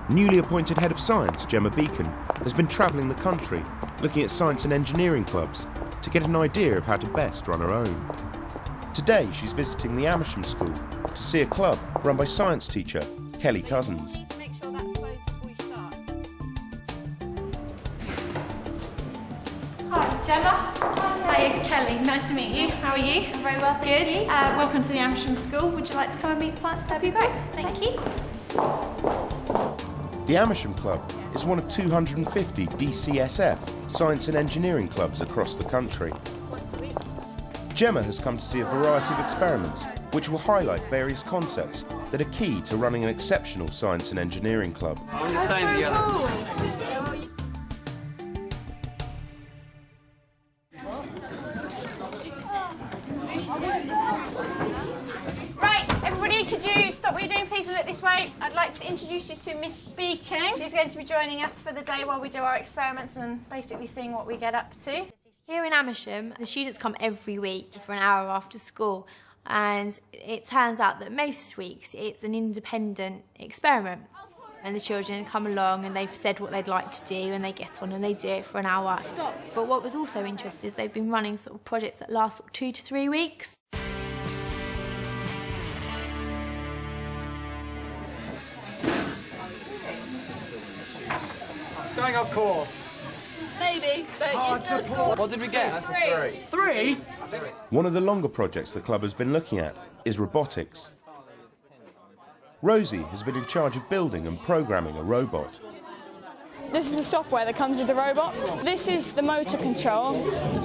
Newly appointed Head of Science, Gemma Beacon, has been travelling the country looking at science and engineering clubs to get an idea of how to best run her own. Today she's visiting the Amersham school to see a club run by science teacher Kelly Cousins. Hi, Gemma. Hi, Kelly. Nice to meet you. How are you? I'm very well, thank you. Welcome to the Amersham School. Would you like to come and meet the Science Club? That'd be great. Thank you. The Amersham Club is one of 250 DCSF science and engineering clubs across the country. Gemma has come to see a variety of experiments which will highlight various concepts that are key to running an exceptional science and engineering club. I'm just saying the other. Right, everybody, could you stop what you're doing, please, and look this way? I'd like to introduce you to Miss Beacon. She's going to be joining us for the day while we do our experiments and basically seeing what we get up to. Here in Amersham, the students come every week for an hour after school, and it turns out that most weeks it's an independent experiment. And the children come along and they've said what they'd like to do and they get on and they do it for an hour. But what was also interesting is they've been running sort of projects that last 2 to 3 weeks. It's going off course. Maybe, but you still scored. What did we get? That's a 3. One of the longer projects the club has been looking at is robotics. Rosie has been in charge of building and programming a robot. This is the software that comes with the robot. This is the motor control,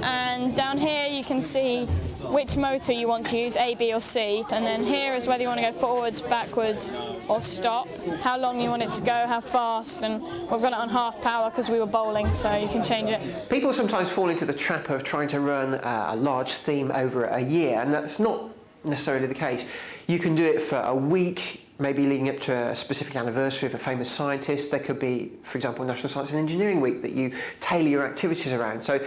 and down here you can see which motor you want to use, A, B or C, and then here is whether you want to go forwards, backwards or stop, how long you want it to go, how fast, and we've got it on half power because we were bowling, so you can change it. People sometimes fall into the trap of trying to run a large theme over a year, and that's not necessarily the case. You can do it for a week, maybe leading up to a specific anniversary of a famous scientist. There could be, for example, National Science and Engineering Week that you tailor your activities around. So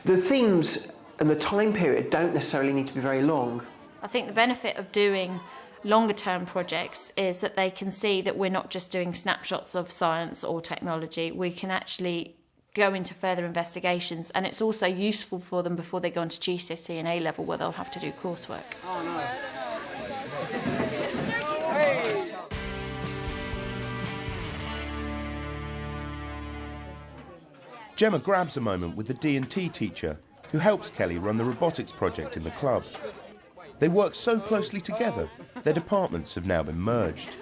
the themes and the time period don't necessarily need to be very long. I think the benefit of doing longer term projects is that they can see that we're not just doing snapshots of science or technology. We can actually go into further investigations, and it's also useful for them before they go into GCSE and A-level where they'll have to do coursework. Oh, no. Gemma grabs a moment with the D&T teacher who helps Kelly run the robotics project in the club. They work so closely together, their departments have now been merged.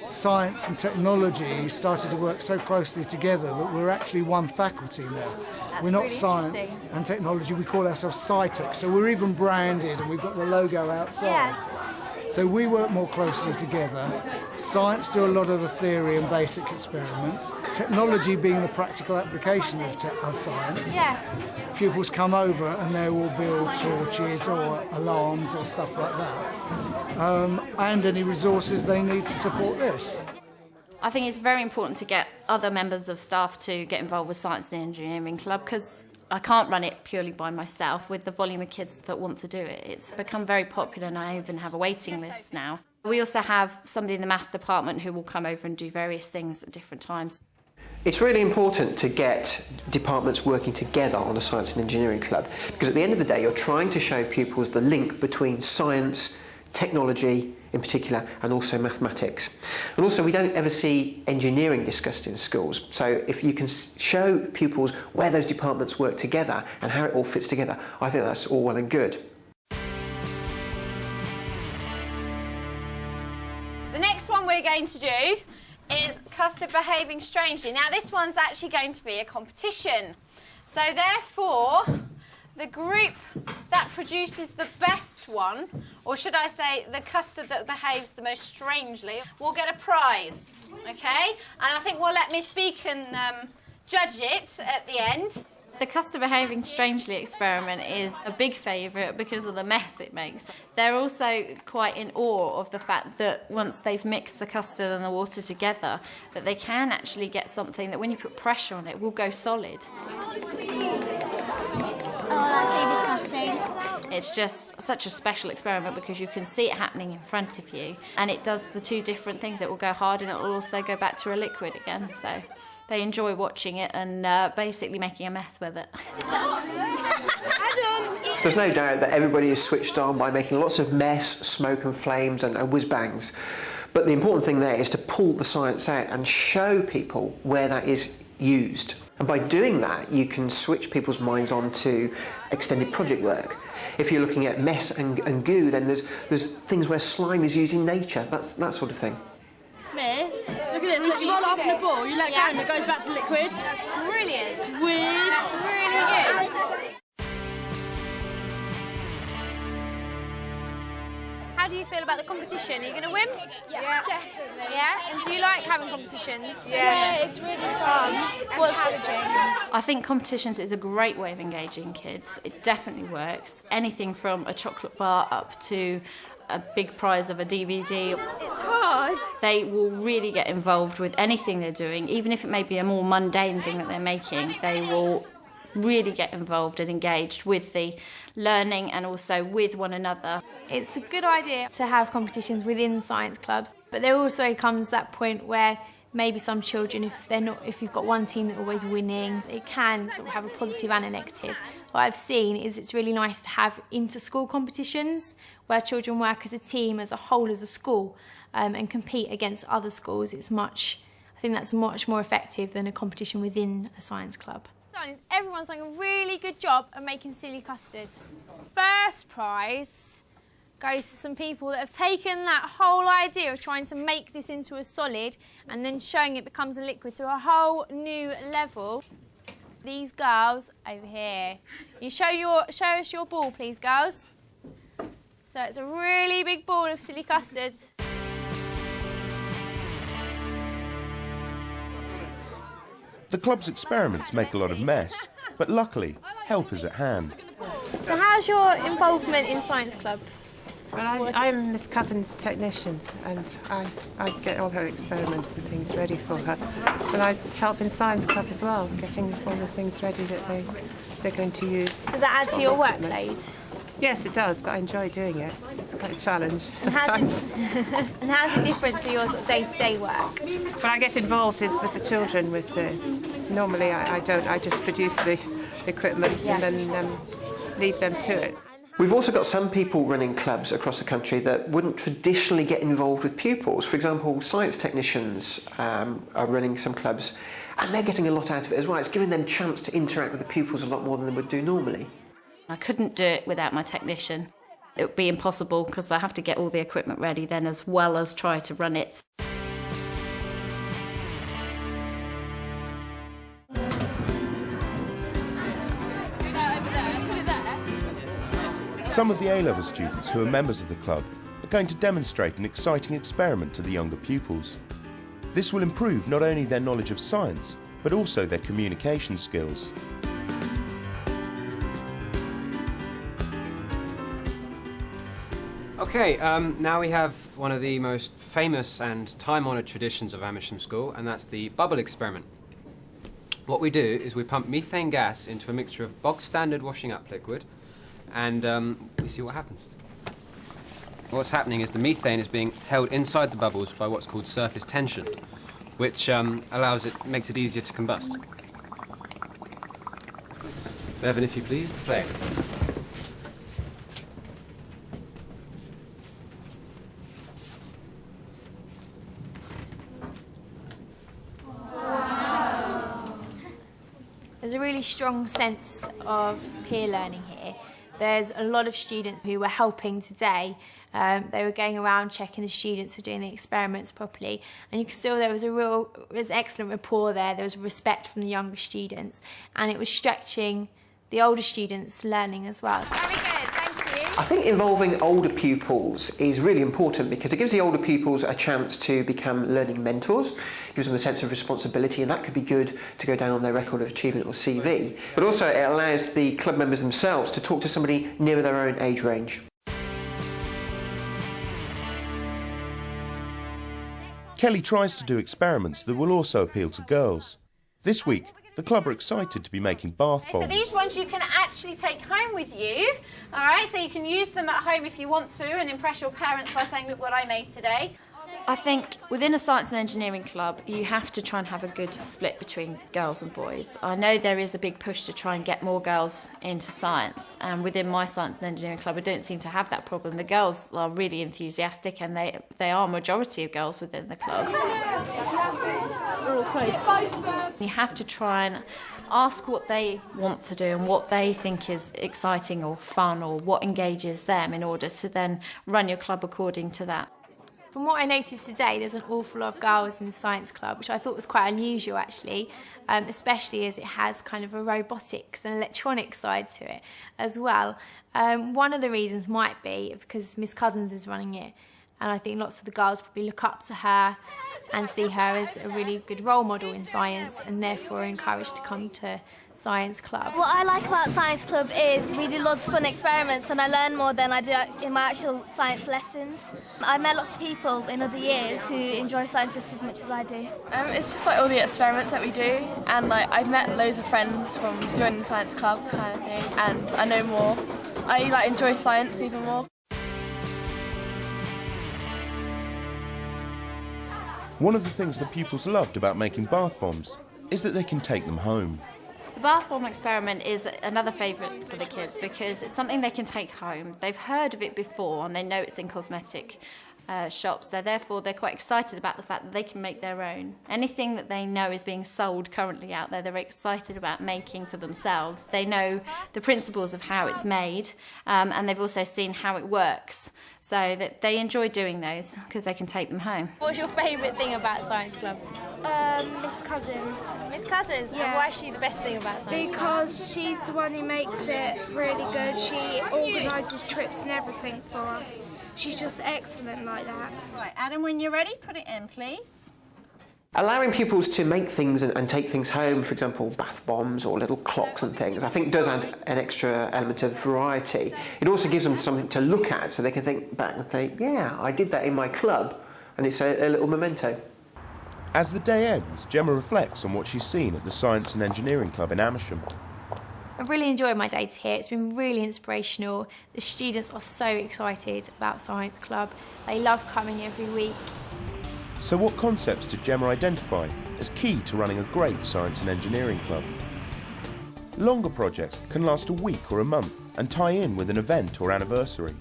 Science and technology started to work so closely together that we're actually one faculty now. We're not science and technology, we call ourselves SciTech, so we're even branded and we've got the logo outside. Yeah. So we work more closely together. Science do a lot of the theory and basic experiments. Technology being the practical application of science. Yeah. Pupils come over and they will build torches or alarms or stuff like that. And any resources they need to support this. I think it's very important to get other members of staff to get involved with Science and Engineering Club, because I can't run it purely by myself with the volume of kids that want to do it. It's become very popular and I even have a waiting list now. We also have somebody in the maths department who will come over and do various things at different times. It's really important to get departments working together on a science and engineering club, because at the end of the day you're trying to show pupils the link between science, technology in particular, and also mathematics. And also we don't ever see engineering discussed in schools, so if you can show pupils where those departments work together and how it all fits together, I think that's all well and good. The next one we're going to do is custard behaving strangely. Now this one's actually going to be a competition. So therefore, the group that produces the best one, or should I say the custard that behaves the most strangely, will get a prize, okay? And I think we'll let Miss Beacon judge it at the end. The custard behaving strangely experiment is a big favourite because of the mess it makes. They're also quite in awe of the fact that once they've mixed the custard and the water together, that they can actually get something that when you put pressure on it will go solid. Oh, that's so disgusting. It's just such a special experiment because you can see it happening in front of you, and it does the two different things. It will go hard and it will also go back to a liquid again. So they enjoy watching it and basically making a mess with it. There's no doubt that everybody is switched on by making lots of mess, smoke and flames and whiz-bangs. But the important thing there is to pull the science out and show people where that is used. And by doing that, you can switch people's minds on to extended project work. If you're looking at mess and goo, then there's things where slime is used in nature, that sort of thing. Miss, look at this. Look, you roll it up in a ball, you let go and it goes back to liquids. That's brilliant. That's Really good. How do you feel about the competition? Are you going to win? Yeah, definitely. Yeah? And do you like having competitions? Yeah, it's really fun and challenging. I think competitions is a great way of engaging kids. It definitely works. Anything from a chocolate bar up to a big prize of a DVD. It's hard. They will really get involved with anything they're doing, even if it may be a more mundane thing that they're making. They will really get involved and engaged with the learning and also with one another. It's a good idea to have competitions within science clubs, but there also comes that point where maybe some children, if you've got one team that's always winning, it can sort of have a positive and a negative. What I've seen is it's really nice to have inter-school competitions where children work as a team, as a whole, as a school, and compete against other schools. I think that's much more effective than a competition within a science club. Everyone's doing a really good job of making silly custard. First prize goes to some people that have taken that whole idea of trying to make this into a solid and then showing it becomes a liquid to a whole new level. These girls over here. You show us your ball, please, girls. So it's a really big ball of silly custard. The club's experiments make a lot of mess, but luckily, help is at hand. So how's your involvement in Science Club? Well, I'm Miss Cousin's technician, and I get all her experiments and things ready for her. And I help in Science Club as well, getting all the things ready that they're going to use. Does that add to your workload? Yes, it does, but I enjoy doing it. It's quite a challenge. And how's it different to your sort of day-to-day work? When I get involved with the children with this, normally I don't. I just produce the equipment and then leave them to it. We've also got some people running clubs across the country that wouldn't traditionally get involved with pupils. For example, science technicians are running some clubs, and they're getting a lot out of it as well. It's giving them a chance to interact with the pupils a lot more than they would do normally. I couldn't do it without my technician. It would be impossible because I have to get all the equipment ready then as well as try to run it. Some of the A-level students who are members of the club are going to demonstrate an exciting experiment to the younger pupils. This will improve not only their knowledge of science, but also their communication skills. Okay, now we have one of the most famous and time-honoured traditions of Amersham School, and that's the bubble experiment. What we do is we pump methane gas into a mixture of bog-standard washing-up liquid, and we see what happens. What's happening is the methane is being held inside the bubbles by what's called surface tension, which makes it easier to combust. Bevan, if you please, the flame. There's a really strong sense of peer learning here. There's a lot of students who were helping today. They were going around checking the students were doing the experiments properly, and there was excellent rapport there. There was respect from the younger students, and it was stretching the older students' learning as well. Very good, thank you. I think involving older pupils is really important because it gives the older pupils a chance to become learning mentors, gives them a sense of responsibility, and that could be good to go down on their record of achievement or CV. But also it allows the club members themselves to talk to somebody nearer their own age range. Kelly tries to do experiments that will also appeal to girls. This week, The club are excited to be making bath bombs. So these ones you can actually take home with you, all right? So you can use them at home if you want to and impress your parents by saying, look what I made today. I think within a science and engineering club, you have to try and have a good split between girls and boys. I know there is a big push to try and get more girls into science, and within my science and engineering club, I don't seem to have that problem. The girls are really enthusiastic, and they are a majority of girls within the club. You have to try and ask what they want to do and what they think is exciting or fun or what engages them in order to then run your club according to that. From what I noticed today, there's an awful lot of girls in the science club, which I thought was quite unusual actually, especially as it has kind of a robotics and electronic side to it as well. One of the reasons might be because Miss Cousins is running it, and I think lots of the girls probably look up to her and see her as a really good role model in science, and therefore are encouraged to come to Science Club. What I like about Science Club is we do lots of fun experiments and I learn more than I do in my actual science lessons. I've met lots of people in other years who enjoy science just as much as I do. It's just like all the experiments that we do, and like I've met loads of friends from joining the Science Club kind of thing, and I know more. I like enjoy science even more. One of the things the pupils loved about making bath bombs is that they can take them home. The bath bomb experiment is another favourite for the kids because it's something they can take home. They've heard of it before and they know it's in cosmetic shops, so therefore they're quite excited about the fact that they can make their own. Anything that they know is being sold currently out there, they're excited about making for themselves. They know the principles of how it's made, and they've also seen how it works, so that they enjoy doing those because they can take them home. What's your favourite thing about Science Club? Miss Cousins. Miss Cousins? Yeah. And why is she the best thing about Science Club? Because she's the one who makes it really good. She organises trips and everything for us. She's just excellent like that. Right, Adam, when you're ready, put it in, please. Allowing pupils to make things and take things home, for example, bath bombs or little clocks and things, I think does add an extra element of variety. It also gives them something to look at so they can think back and think, yeah, I did that in my club, and it's a little memento. As the day ends, Gemma reflects on what she's seen at the Science and Engineering Club in Amersham. I've really enjoyed my day here. It's been really inspirational. The students are so excited about Science Club. They love coming every week. So what concepts did Gemma identify as key to running a great Science and Engineering Club? Longer projects can last a week or a month and tie in with an event or anniversary.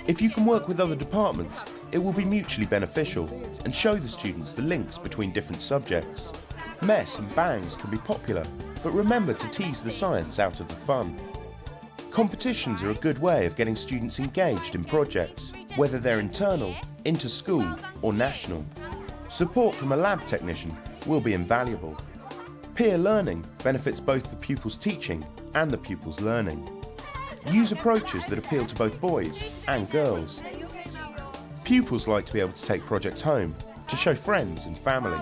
If you can work with other departments, it will be mutually beneficial and show the students the links between different subjects. Mess and bangs can be popular, but remember to tease the science out of the fun. Competitions are a good way of getting students engaged in projects, whether they're internal, inter-school or national. Support from a lab technician will be invaluable. Peer learning benefits both the pupils' teaching and the pupils' learning. Use approaches that appeal to both boys and girls. Pupils like to be able to take projects home to show friends and family.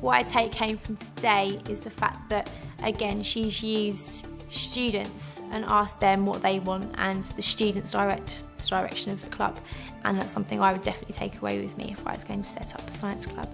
What I take home from today is the fact that, again, she's used students and asked them what they want, and the students direct the direction of the club, and that's something I would definitely take away with me if I was going to set up a science club.